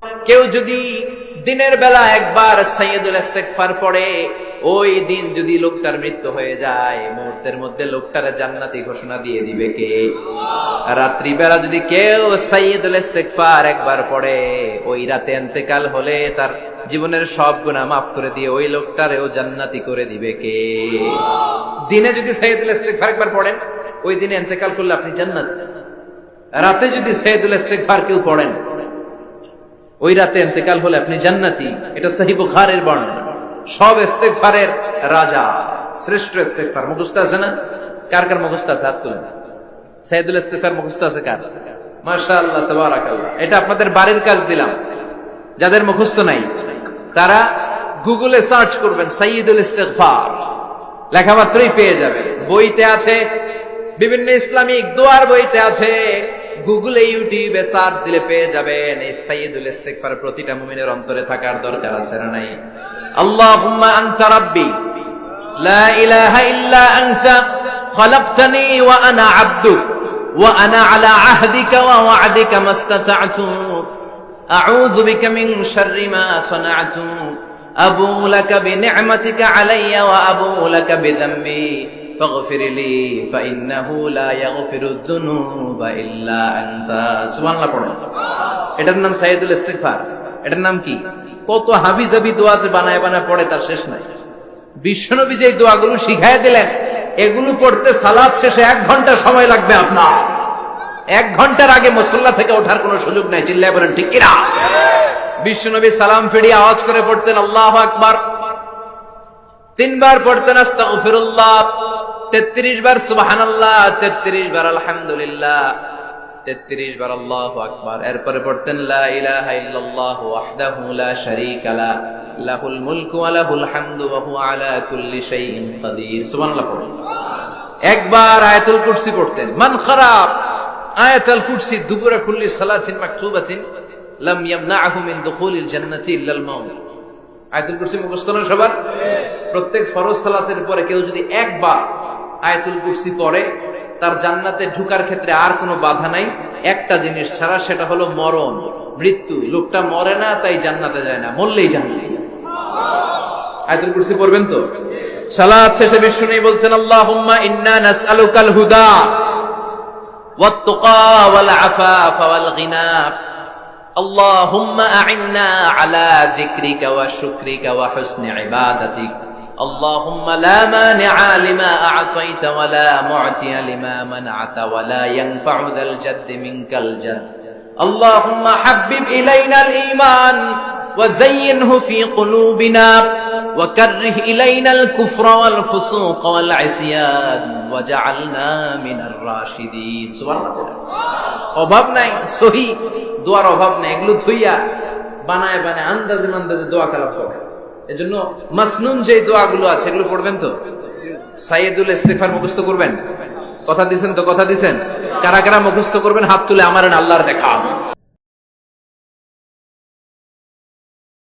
কেউ যদি দিনের বেলা একবার সাইয়্যিদুল ইস্তিগফার পড়ে, ওই দিন যদি লোকটার মৃত্যু হয়ে যায়, মুহূর্তের মধ্যে লোকটার জান্নাতি ঘোষণা দিয়ে দিবে কে? রাত্রি বেলা যদি কেউ সাইয়্যিদুল ইস্তিগফার একবার পড়ে, ওই রাতে ইন্তেকাল হলে তার জীবনের সব গুনাহ মাফ করে দিয়ে ওই লোকটারেও জান্নাতি করে দিবে কে? দিনে যদি সাইয়্যিদুল ইস্তিগফার একবার পড়েন, ওই দিনে ইন্তেকাল করলে আপনি জান্নাতি। রাতে যদি সাইয়্যিদুল ইস্তিগফার কেউ পড়েন, ওই রাতে ইন্তেকাল হলে আপনি জান্নাতি। এটা সহিহ বুখারীর বর্ণনা। সব ইস্তিগফারের রাজা, শ্রেষ্ঠ ইস্তিগফার মুখস্থ আছে না? কার কার মুখস্থ আছে? হাত তুলেন। সাইয়্যিদুল ইস্তিগফার মুখস্থ আছে কার? মাশাআল্লাহ, তাবারাকাল্লাহ। এটা আপনাদের বাড়ির কাজ দিলাম। যাদের মুখস্থ নাই তারা গুগলে সার্চ করবেন সাইয়্যিদুল ইস্তিগফার, লেখামাত্রই পেয়ে যাবে। বইতে আছে, বিভিন্ন ইসলামিক দোয়ার বইতে আছে, গুগলে ইউটিউবে সার্চ দিলে পেয়ে যাবেন। এই সাইয়্যিদুল ইস্তিগফার প্রতিটা মুমিনের অন্তরে থাকার দরকার আছে না নাই? আল্লাহুম্মা আনতা রাব্বি লা ইলাহা ইল্লা আনতা খালাকতানি ওয়া আনা আবদুক ওয়া আনা আলা আহদিকা ওয়া ওয়া'দিকা মাস্তাতা'তু আউযু বিকা মিন শাররি মা সানা'তু আবুউ লাকা বিনি'মাতিকা আলাইয়া ওয়া আবুউ লাকা বিযামবি ফাগফির লি ফাইন্নাহু লা ইয়াগফিরুয যুনুবা ইল্লা আনতা। সুবহানাল্লাহ পড়ুন। এটার নাম সাইয়্যিদুল ইস্তিগফার। এটার নাম কি? কত হাবিজাবি দোয়া যে বানায় বানায় পড়ে তার শেষ নাই। বিশ্বনবী যে দোয়াগুলো শিখায় দিলেন, এগুলো পড়তে সালাত শেষে 1 ঘন্টা সময় লাগবে আপনার। 1 ঘন্টার আগে মুসল্লা থেকে ওঠার কোনো সুযোগ নাই। চিল্লায় বলেন ঠিক কিনা? বিশ্বনবী সালাম ফিরিয়ে আওয়াজ করে পড়তেন আল্লাহু আকবার, 3 বার পড়তেন আস্তাগফিরুল্লাহ, 33 বার সুবহানাল্লাহ, 33 বার আলহামদুলিল্লাহ, 33 বার আল্লাহু আকবার। এরপরে পড়তেন লা ইলাহা ইল্লাল্লাহু ওয়াহদাহু লা শারীকা লা লাহুল মুলকু ওয়া লাহুল হামদু ওয়া হুয়া আলা কুল্লি শাইইন কাদির। সুবহানাল্লাহ পড়ুন। একবার আয়াতুল কুরসি পড়তেন। মান খারাব আয়াতুল কুরসি দুবুরা কুল্লি সালাতিন মাকতুবাতিন লাম ইয়ামনাহু মিন দুখুলিল জান্নাতি ইল্লাল মাউত। আয়াতুল কুরসি মুখস্থ না সবার? প্রত্যেক ফরজ সালাতের পরে কেউ যদি একবার আয়াতুল কুরসি পড়ে, তার জান্নাতে ঢোকার ক্ষেত্রে আর কোনো বাধা নাই, একটা জিনিস ছাড়া, সেটা হলো মরণ, মৃত্যু। লোকটা মরে না তাই জান্নাতে যায় না, মরলেই জান্নাতে। আয়াতুল কুরসি পড়বেন তো? সালাত শেষে বিষ্ণু বলতেন আল্লাহুম্মা ইন্না নাসআলুকাল হুদা ওয়াত তুকা ওয়াল আফাফা ওয়াল গিনা আল্লাহুম্মা আ'inna আলা যিকরিকা ওয়া শুকরিকা ওয়া হুসনি ইবাদাতিক আল্লাহুম্মা লা মানি'a লিমা আ'তাইতা ওয়া লা মু'তিয়া লিমা মান'আতা ওয়া লা ইয়ানফা'ু যাল জাদ্দি মিনকাল জাদ আল্লাহুম্মা হাব্বিব ইলাইনাল ঈমান ওয়া যায়্যিনহু ফি কুলুবিনা ওয়া কাররিহ ইলাইনাল কুফরা ওয়াল ফুসুক ওয়াল ইসয়ান ওয়াজআলনা মিনার রাশিদিন। সুবহানাল্লাহ। অভাব নাই, সহি দোয়ার অভাব নাই। এগুলো ধুইয়া বানায় বানায় আন্দাজে মান্দাজে দোয়া কালাম করে। এজন্য মাসনুন যে দোয়াগুলো আছে এগুলো পড়বেন তো? সাইয়্যিদুল ইস্তিগফার মুখস্থ করবেন? কথা দিছেন তো? কথা দিছেন? কারা কারা মুখস্থ করবেন হাত তুলে আমার আল্লাহর দেখা।